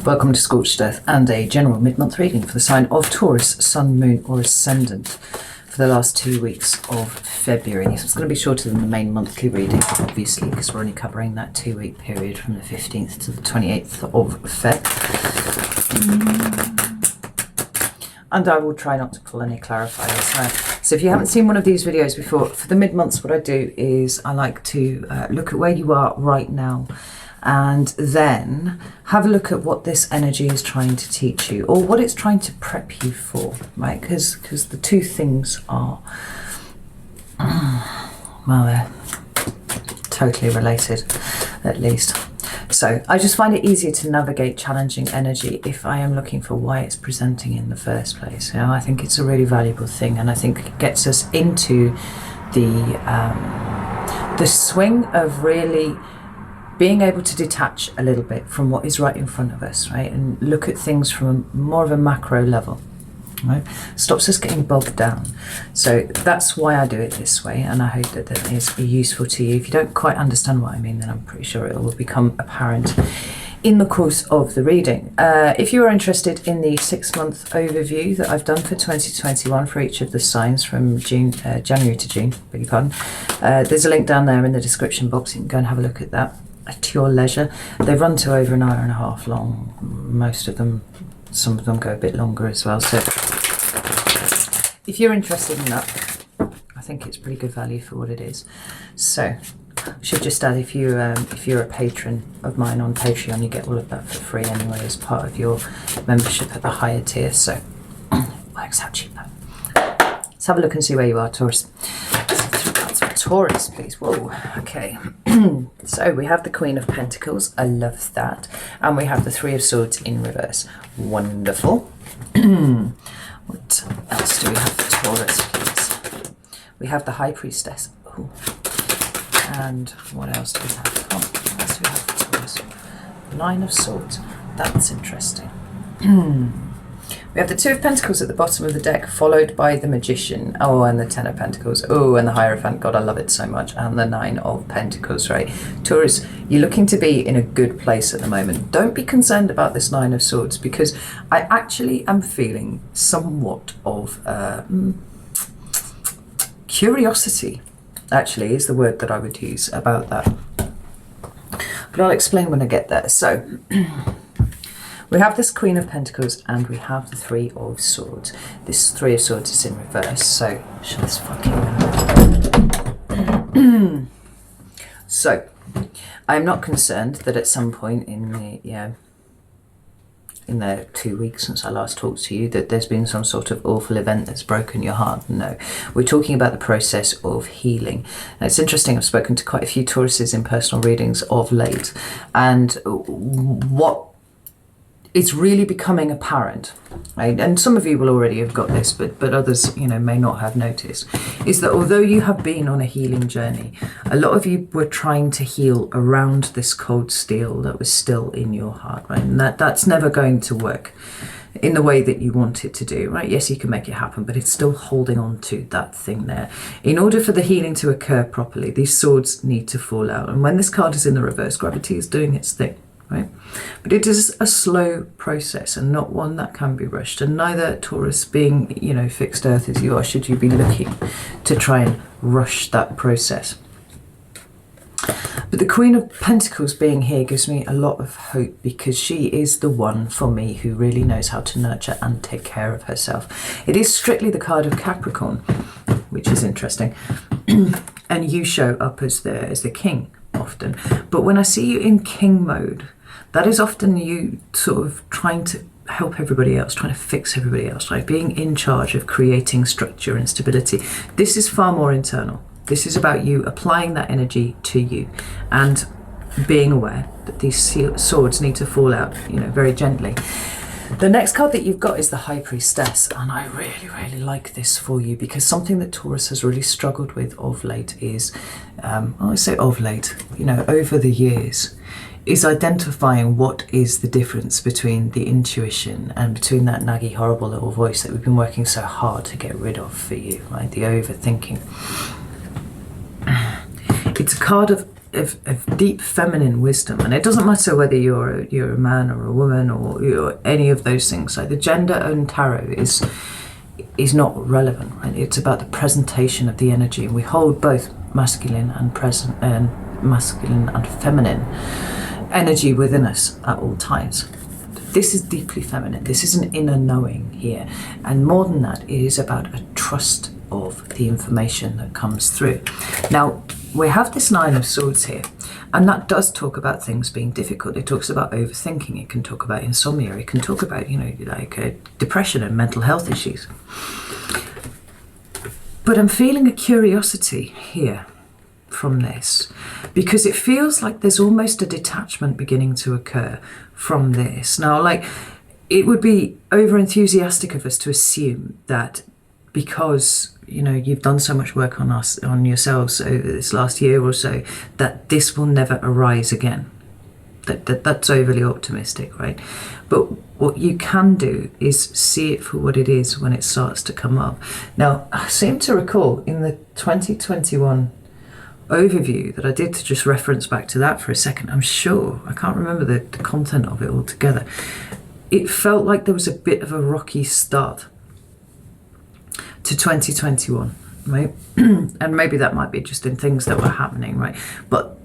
Welcome to Scorched and a general mid-month reading for the sign of Taurus, Sun, Moon or Ascendant for the last 2 weeks of February. So it's going to be shorter than the main monthly reading, obviously, because we're only covering that 2-week period from the 15th to the 28th of Feb. And I will try not to pull any clarifiers now. So if you haven't seen one of these videos before, for the mid-months, what I do is I like to look at where you are right now, and then have a look at what this energy is trying to teach you, or what it's trying to prep you for, right? Because the two things are, well, they're totally related, at least. So I just find it easier to navigate challenging energy if I am looking for why it's presenting in the first place. You know, I think it's a really valuable thing, and I think it gets us into the swing of really being able to detach a little bit from what is right in front of us, right, and look at things from more of a macro level, right? Stops us getting bogged down. So that's why I do it this way, and I hope that that is useful to you. If you don't quite understand what I mean, then I'm pretty sure it will become apparent in the course of the reading. If you are interested in the 6-month overview that I've done for 2021 for each of the signs from January to June, beg your pardon, there's a link down there in the description box. You can go and have a look at that at your leisure. They run to over an hour and a half long, most of them. Some of them go a bit longer as well. So if you're interested in that, I think it's pretty good value for what it is. So I should just add, if you're a patron of mine on Patreon, you get all of that for free anyway as part of your membership at the higher tier. So it works out cheaper. Let's have a look and see where you are, Taurus. Taurus, please. Whoa, okay. So we have the Queen of Pentacles. I love that. And we have the Three of Swords in reverse. Wonderful. What else do we have for Taurus, please? We have the High Priestess. Ooh. And what else do we have? Oh, what else do we have for Taurus? Nine of Swords. That's interesting. We have the Two of Pentacles at the bottom of the deck, followed by the Magician. Oh, and the Ten of Pentacles. Oh, and the Hierophant. God, I love it so much. And the Nine of Pentacles, right? Taurus, you're looking to be in a good place at the moment. Don't be concerned about this Nine of Swords, because I actually am feeling somewhat of curiosity, actually, is the word that I would use about that. But I'll explain when I get there. So we have this Queen of Pentacles and we have the Three of Swords. This Three of Swords is in reverse, so shut this fucking window. So I'm not concerned that at some point in the 2 weeks since I last talked to you that there's been some sort of awful event that's broken your heart. No, we're talking about the process of healing. Now, it's interesting, I've spoken to quite a few Tauruses in personal readings of late, and what it's really becoming apparent, right? And some of you will already have got this, but others, may not have noticed, is that although you have been on a healing journey, a lot of you were trying to heal around this cold steel that was still in your heart, right? And that's never going to work in the way that you want it to do, right? Yes, you can make it happen, but it's still holding on to that thing there. In order for the healing to occur properly, these swords need to fall out. And when this card is in the reverse, gravity is doing its thing. Right? But it is a slow process and not one that can be rushed, and neither, Taurus, being fixed earth as you are, should you be looking to try and rush that process. But the Queen of Pentacles being here gives me a lot of hope, because she is the one for me who really knows how to nurture and take care of herself. It is strictly the card of Capricorn, which is interesting. And you show up as the king often, but when I see you in king mode, that is often you sort of trying to help everybody else, trying to fix everybody else, right? Being in charge of creating structure and stability. This is far more internal. This is about you applying that energy to you and being aware that these swords need to fall out, very gently. The next card that you've got is the High Priestess, and I really, really like this for you, because something that Taurus has really struggled with of late is, I say of late, over the years, is identifying what is the difference between the intuition and between that naggy, horrible little voice that we've been working so hard to get rid of for you, right? The overthinking. It's a card of of deep feminine wisdom, and it doesn't matter whether you're a man or a woman or you're any of those things. Like the gender-owned tarot is not relevant, right? It's about the presentation of the energy, and we hold both masculine and masculine and feminine energy within us at all times. This is deeply feminine. This is an inner knowing here, and more than that, it is about a trust of the information that comes through. Now, we have this Nine of Swords here, and that does talk about things being difficult. It talks about overthinking. It can talk about insomnia. It can talk about, depression and mental health issues. But I'm feeling a curiosity here from this, because it feels like there's almost a detachment beginning to occur from this. Now, like, it would be over enthusiastic of us to assume that because you've done so much work on yourselves over this last year or so, that this will never arise again. That's overly optimistic, right? But what you can do is see it for what it is when it starts to come up. Now, I seem to recall in the 2021 overview that I did, to just reference back to that for a second, I'm sure, I can't remember the content of it altogether, it felt like there was a bit of a rocky start to 2021, right? And maybe that might be just in things that were happening, right? But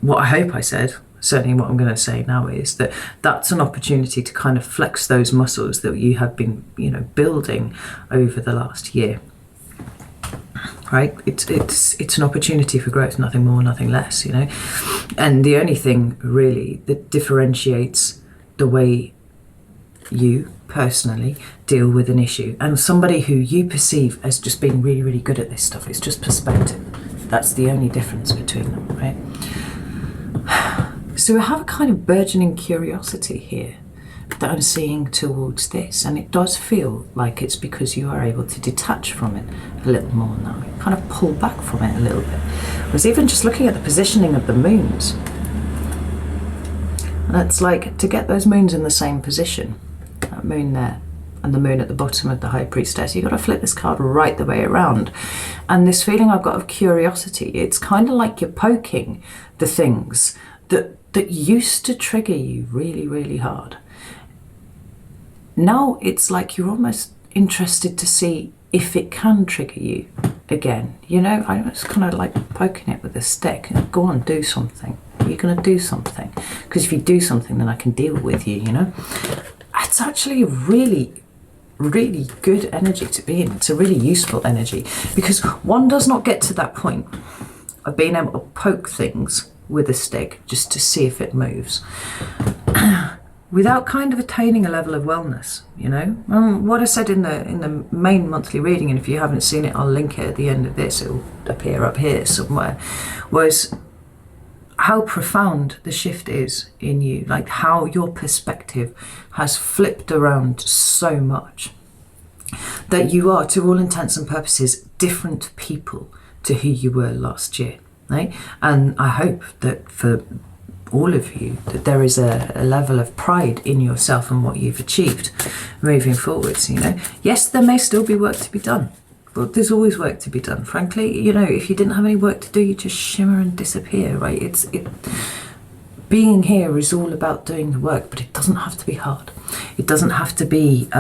what I hope I said, certainly what I'm going to say now, is that that's an opportunity to kind of flex those muscles that you have been, building over the last year, right? It's an opportunity for growth, nothing more, nothing less, And the only thing really that differentiates the way you personally deal with an issue and somebody who you perceive as just being really, really good at this stuff, it's just perspective. That's the only difference between them, right? So I have a kind of burgeoning curiosity here that I'm seeing towards this, and it does feel like it's because you are able to detach from it a little more now, kind of pull back from it a little bit. I was even just looking at the positioning of the moons, and it's like, to get those moons in the same position, that moon there and the moon at the bottom of the High Priestess, you've got to flip this card right the way around. And this feeling I've got of curiosity, it's kind of like you're poking the things that used to trigger you really, really hard. Now it's like you're almost interested to see if it can trigger you again. I was kind of like poking it with a stick. Go on, do something. You're going to do something. Because if you do something, then I can deal with you, It's actually a really, really good energy to be in. It's a really useful energy, because one does not get to that point of being able to poke things with a stick just to see if it moves without kind of attaining a level of wellness. What I said in the main monthly reading, and if you haven't seen it, I'll link it at the end of this, it'll appear up here somewhere, was how profound the shift is in you, like how your perspective has flipped around so much that you are, to all intents and purposes, different people to who you were last year, right? And I hope that for all of you, that there is a level of pride in yourself and what you've achieved moving forwards. Yes, there may still be work to be done, but there's always work to be done. Frankly, if you didn't have any work to do, you just shimmer and disappear, right? Being here is all about doing the work, but it doesn't have to be hard. It doesn't have to be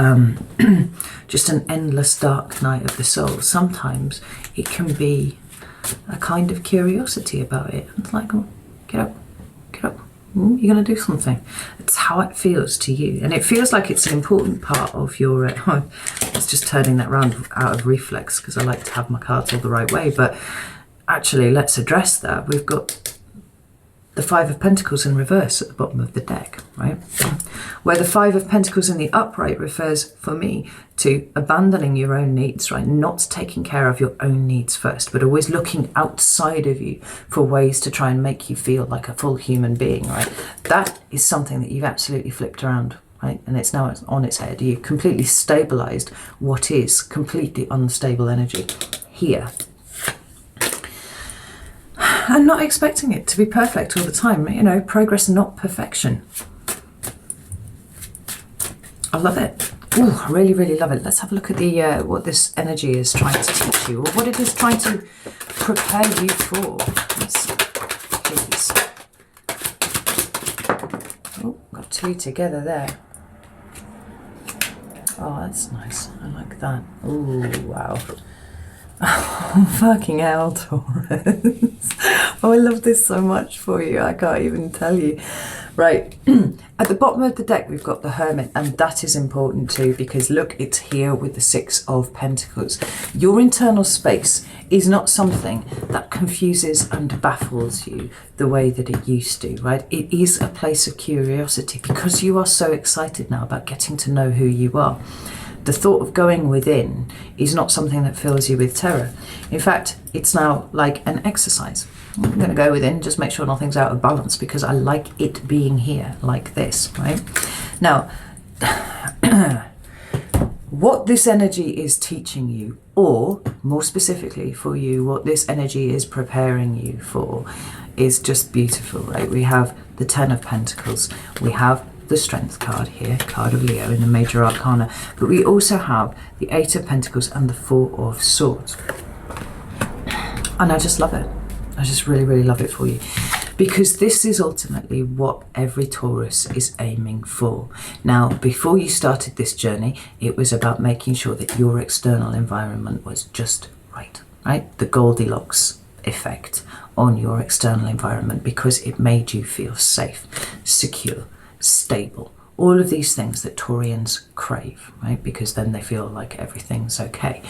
just an endless dark night of the soul. Sometimes it can be a kind of curiosity about it. It's like, oh, get up. You're going to do something. It's how it feels to you. And it feels like it's an important part of your... it's just turning that round out of reflex, because I like to have my cards all the right way. But actually, let's address that. We've got the Five of Pentacles in reverse at the bottom of the deck, right? Where the Five of Pentacles in the upright refers, for me, to abandoning your own needs, right? Not taking care of your own needs first, but always looking outside of you for ways to try and make you feel like a full human being, right? That is something that you've absolutely flipped around, right? And it's now on its head. You've completely stabilized what is completely unstable energy here. And not expecting it to be perfect all the time. Progress, not perfection. I love it. Oh, I really, really love it. Let's have a look at the what this energy is trying to teach you, or what it is trying to prepare you for. Yes, please. Oh, got two together there. Oh, that's nice. I like that. Oh, wow. Oh, fucking hell, Taurus. Oh, I love this so much for you. I can't even tell you. Right. At the bottom of the deck, we've got the Hermit, and that is important too, because look, it's here with the Six of Pentacles. Your internal space is not something that confuses and baffles you the way that it used to, right? It is a place of curiosity because you are so excited now about getting to know who you are. The thought of going within is not something that fills you with terror. In fact, it's now like an exercise. I'm going to go within, just make sure nothing's out of balance, because I like it being here like this, right? Now, what this energy is teaching you, or more specifically for you, what this energy is preparing you for, is just beautiful, right? We have the Ten of Pentacles, we have the Strength card here, card of Leo in the Major Arcana, but we also have the Eight of Pentacles and the Four of Swords. And I just love it. I just really, really love it for you, because this is ultimately what every Taurus is aiming for. Now, before you started this journey, it was about making sure that your external environment was just right? The Goldilocks effect on your external environment, because it made you feel safe, secure, stable, all of these things that Taurians crave, right? Because then they feel like everything's okay.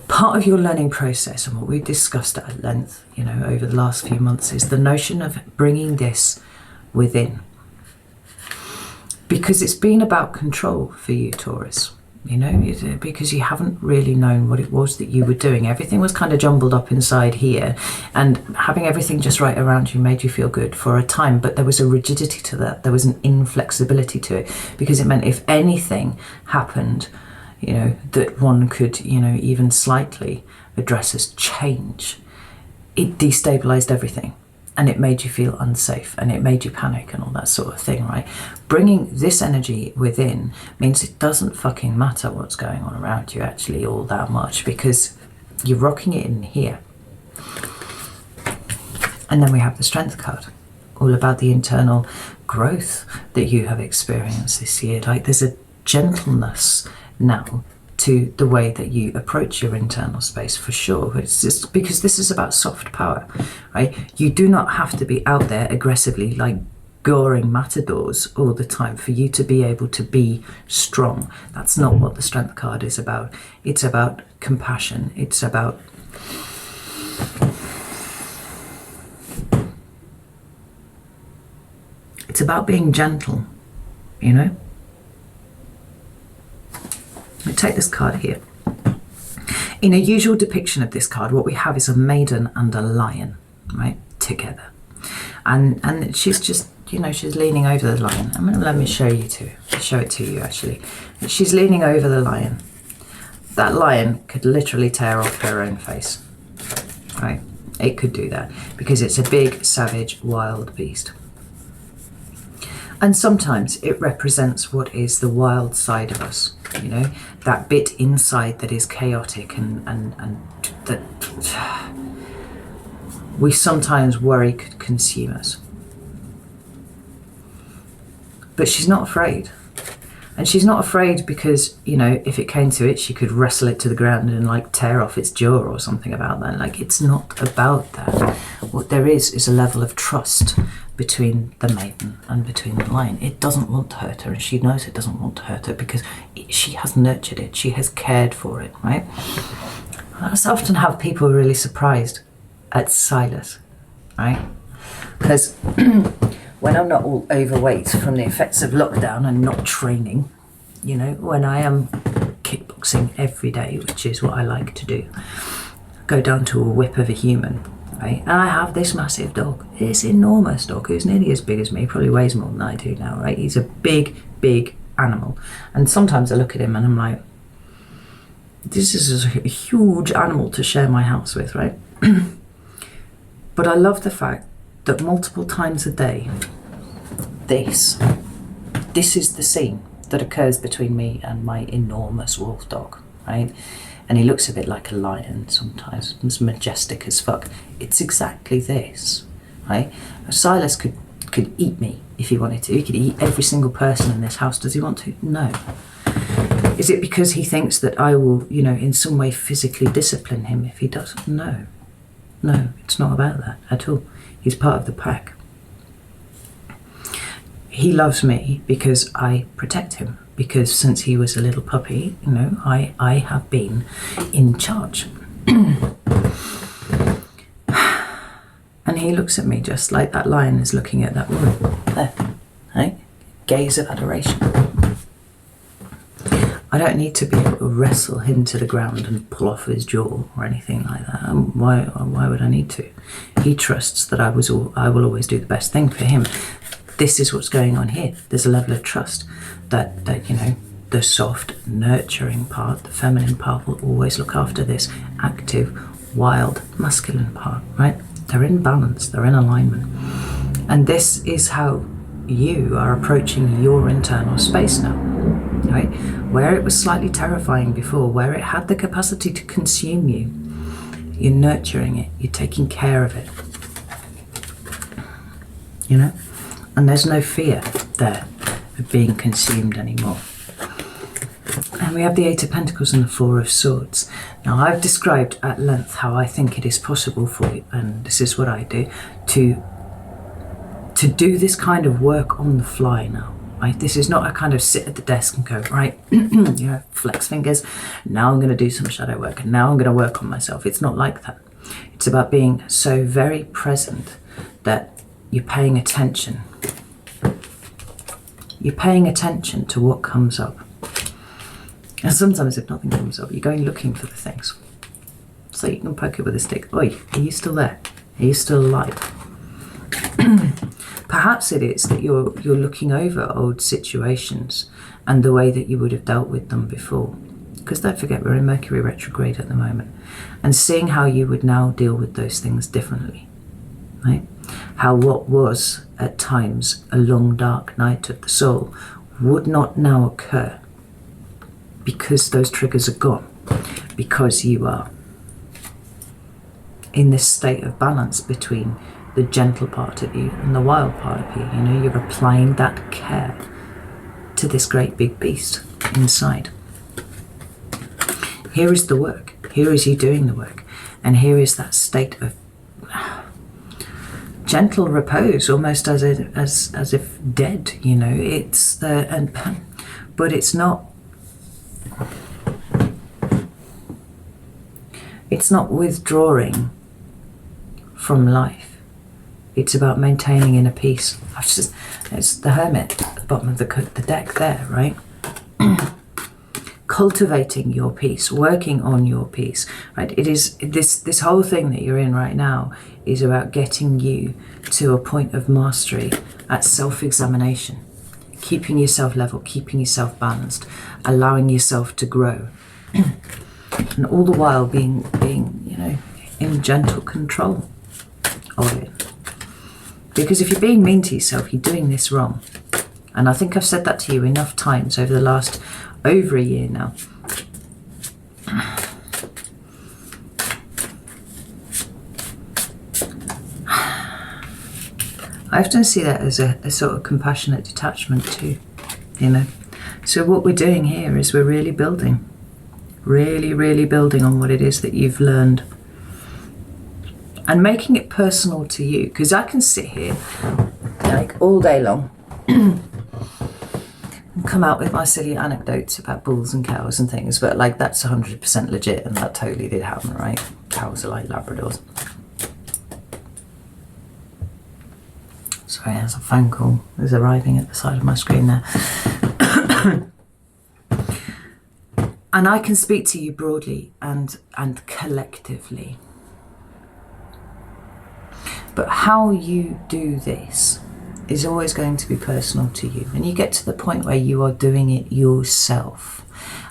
Part of your learning process, and what we've discussed at length, you know, over the last few months, is the notion of bringing this within. Because it's been about control for you, Taurus, you know, because you haven't really known what it was that you were doing. Everything was kind of jumbled up inside here, and having everything just right around you made you feel good for a time, but there was a rigidity to that. There was an inflexibility to it, because it meant if anything happened, you know, that one could, you know, even slightly address as change, it destabilized everything, and it made you feel unsafe, and it made you panic and all that sort of thing, right? Bringing this energy within means it doesn't fucking matter what's going on around you actually all that much, because you're rocking it in here. And then we have the Strength card, all about the internal growth that you have experienced this year. Like, there's a gentleness now to the way that you approach your internal space, for sure. It's just because this is about soft power, right? You do not have to be out there aggressively like goring matadors all the time for you to be able to be strong. That's not what the Strength card is about. It's about compassion. It's about being gentle, you know? We take this card here. In a usual depiction of this card, what we have is a maiden and a lion, right, together. And she's just, you know, she's leaning over the lion. Let me show it to you actually. She's leaning over the lion. That lion could literally tear off her own face, right? It could do that because it's a big, savage, wild beast. And sometimes it represents what is the wild side of us, you know, that bit inside that is chaotic and that we sometimes worry could consume us. But she's not afraid. And she's not afraid because, you know, if it came to it, she could wrestle it to the ground and like tear off its jaw or something about that. Like, it's not about that. What there is a level of trust between the maiden and between the lion. It doesn't want to hurt her, and she knows it doesn't want to hurt her because she has nurtured it. She has cared for it, right? I often have people really surprised at Silas, right? Because when I'm not all overweight from the effects of lockdown and not training, you know, when I am kickboxing every day, which is what I like to do, go down to a whip of a human, right? And I have this massive dog, this enormous dog who's nearly as big as me, probably weighs more than I do now, right? He's a big, big animal. And sometimes I look at him and I'm like, this is a huge animal to share my house with, right? But I love the fact that multiple times a day, this is the scene that occurs between me and my enormous wolf dog, right? And he looks a bit like a lion sometimes. It's majestic as fuck. It's exactly this, right? Silas could eat me if he wanted to. He could eat every single person in this house. Does he want to? No. Is it because he thinks that I will, you know, in some way physically discipline him if he does? No. No, it's not about that at all. He's part of the pack. He loves me because I protect him. Because since he was a little puppy, you know, I have been in charge. And he looks at me just like that lion is looking at that woman. There, right? Gaze of adoration. I don't need to be able to wrestle him to the ground and pull off his jaw or anything like that. Why would I need to? He trusts that I will always do the best thing for him. This is what's going on here. There's a level of trust that you know, the soft, nurturing part, the feminine part, will always look after this active, wild, masculine part, right? They're in balance, they're in alignment. And this is how you are approaching your internal space now, right? Where it was slightly terrifying before, where it had the capacity to consume you, you're nurturing it, you're taking care of it, you know? And there's no fear there of being consumed anymore. And we have the Eight of Pentacles and the Four of Swords. Now, I've described at length how I think it is possible for you, and this is what I do, to do this kind of work on the fly now. Right? This is not a kind of sit at the desk and go, right, you know, flex fingers, now I'm going to do some shadow work, and now I'm going to work on myself. It's not like that. It's about being so very present that you're paying attention. You're paying attention to what comes up. And sometimes if nothing comes up, you're going looking for the things. So you can poke it with a stick. Oi, are you still there? Are you still alive? Perhaps it is that you're looking over old situations and the way that you would have dealt with them before. Because don't forget, we're in Mercury retrograde at the moment. And seeing how you would now deal with those things differently. Right? How what was at times a long dark night of the soul would not now occur because those triggers are gone, because you are in this state of balance between the gentle part of you and the wild part of you. You know, you're applying that care to this great big beast inside. Here is the work. Here is you doing the work. And here is that state of gentle repose, almost as if dead, you know. It's but it's not withdrawing from life. It's about maintaining inner peace. It's the Hermit at the bottom of the deck there, right? Cultivating your peace, working on your peace, right? It is this whole thing that you're in right now is about getting you to a point of mastery at self-examination, keeping yourself level, keeping yourself balanced, allowing yourself to grow, and all the while being you know, in gentle control of it. Because if you're being mean to yourself, you're doing this wrong. And I think I've said that to you enough times over the last over a year now. I often see that as a sort of compassionate detachment too, you know. So what we're doing here is we're really building, really building on what it is that you've learned. And making it personal to you, because I can sit here like all day long and come out with my silly anecdotes about bulls and cows and things, but like that's 100% legit and that totally did happen, right? Cows are like Labradors. Sorry, there's a phone call is arriving at the side of my screen there. And I can speak to you broadly and collectively. But how you do this is always going to be personal to you. And you get to the point where you are doing it yourself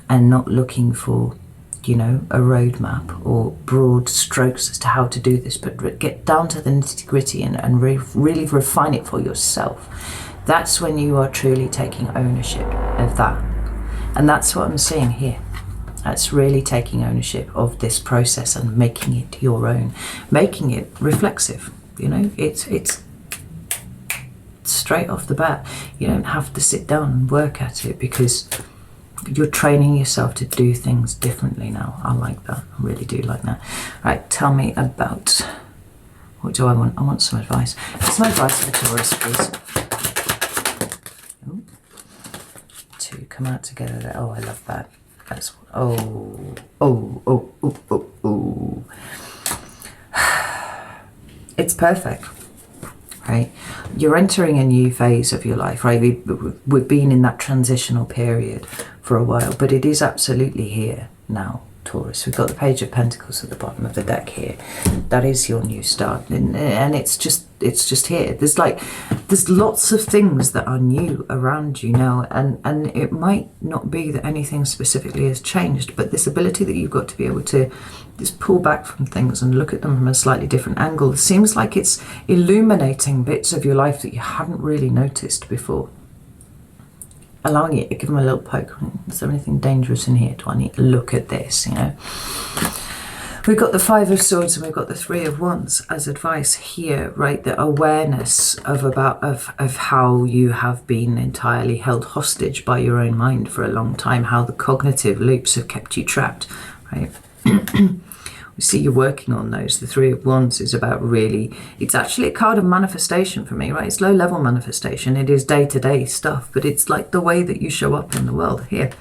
and not looking for, you know, a roadmap or broad strokes as to how to do this, but get down to the nitty gritty and really refine it for yourself. That's when you are truly taking ownership of that. And that's what I'm seeing here. That's really taking ownership of this process and making it your own, making it reflexive. You know, it's straight off the bat. You don't have to sit down and work at it, because you're training yourself to do things differently now. I like that. I really do like that. Right, tell me about, what do I want? I want some advice. Some advice for Taurus, please. Ooh. Two come out together there. Oh, I love that. That's, oh. It's perfect, right? You're entering a new phase of your life, right? We've been in that transitional period for a while, but it is absolutely here now, Taurus. We've got the Page of Pentacles at the bottom of the deck here. That is your new start, and it's just here. There's lots of things that are new around you now, and it might not be that anything specifically has changed, but this ability that you've got to be able to just pull back from things and look at them from a slightly different angle. It seems like it's illuminating bits of your life that you hadn't really noticed before. Allowing it to give them a little poke. Is there anything dangerous in here? Do I need to look at this, you know? We've got the Five of Swords and we've got the Three of Wands as advice here, right? The awareness of how you have been entirely held hostage by your own mind for a long time, how the cognitive loops have kept you trapped, right? We see you're working on those. The Three of Wands is about really, it's actually a card of manifestation for me, right? It's low level manifestation. It is day-to-day stuff, but it's like the way that you show up in the world here.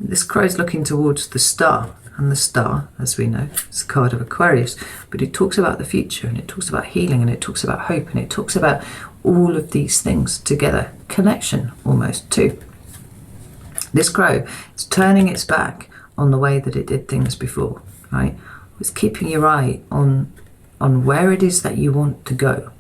This crow's looking towards the star, and the star, as we know, is a card of Aquarius, but it talks about the future, and it talks about healing, and it talks about hope, and it talks about all of these things together. Connection, almost, too. This crow is turning its back on the way that it did things before, right? It's keeping your eye on where it is that you want to go,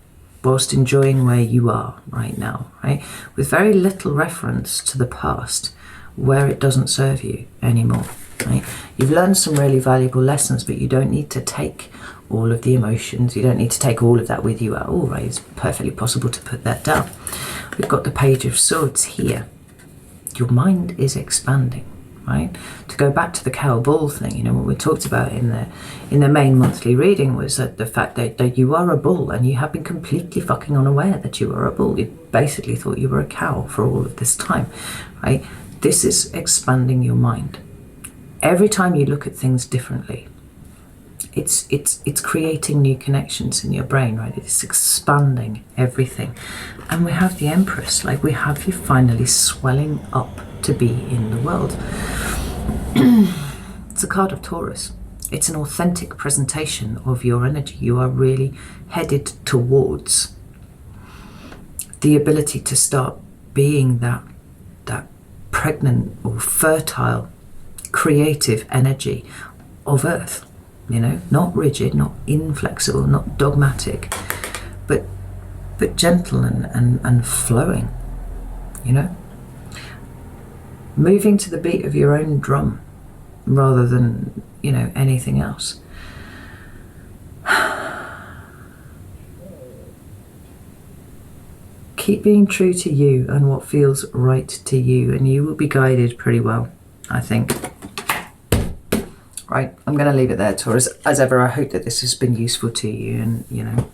whilst enjoying where you are right now, right? With very little reference to the past, where it doesn't serve you anymore, right? You've learned some really valuable lessons, but you don't need to take all of the emotions. You don't need to take all of that with you at all, right? It's perfectly possible to put that down. We've got the Page of Swords here. Your mind is expanding. Right? To go back to the cow bull thing, you know, what we talked about in the main monthly reading was that the fact that you are a bull, and you have been completely fucking unaware that you are a bull. You basically thought you were a cow for all of this time, right? This is expanding your mind. Every time you look at things differently, it's creating new connections in your brain, right? It's expanding everything. And we have the Empress, like we have you finally swelling up to be in the world. It's a card of Taurus. It's an authentic presentation of your energy. You are really headed towards the ability to start being that pregnant or fertile, creative energy of Earth. You know, not rigid, not inflexible, not dogmatic, but gentle and flowing, you know? Moving to the beat of your own drum rather than, you know, anything else. Keep being true to you and what feels right to you, and you will be guided pretty well, I think. Right, I'm going to leave it there, Taurus. As ever, I hope that this has been useful to you, and, you know,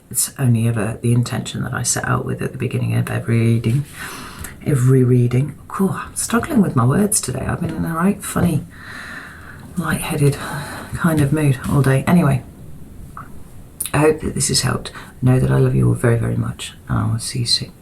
it's only ever the intention that I set out with at the beginning of every reading. Cool, I'm struggling with my words today. I've been in a right funny, lightheaded kind of mood all day. Anyway, I hope that this has helped. Know that I love you all very, very much, and I will see you soon.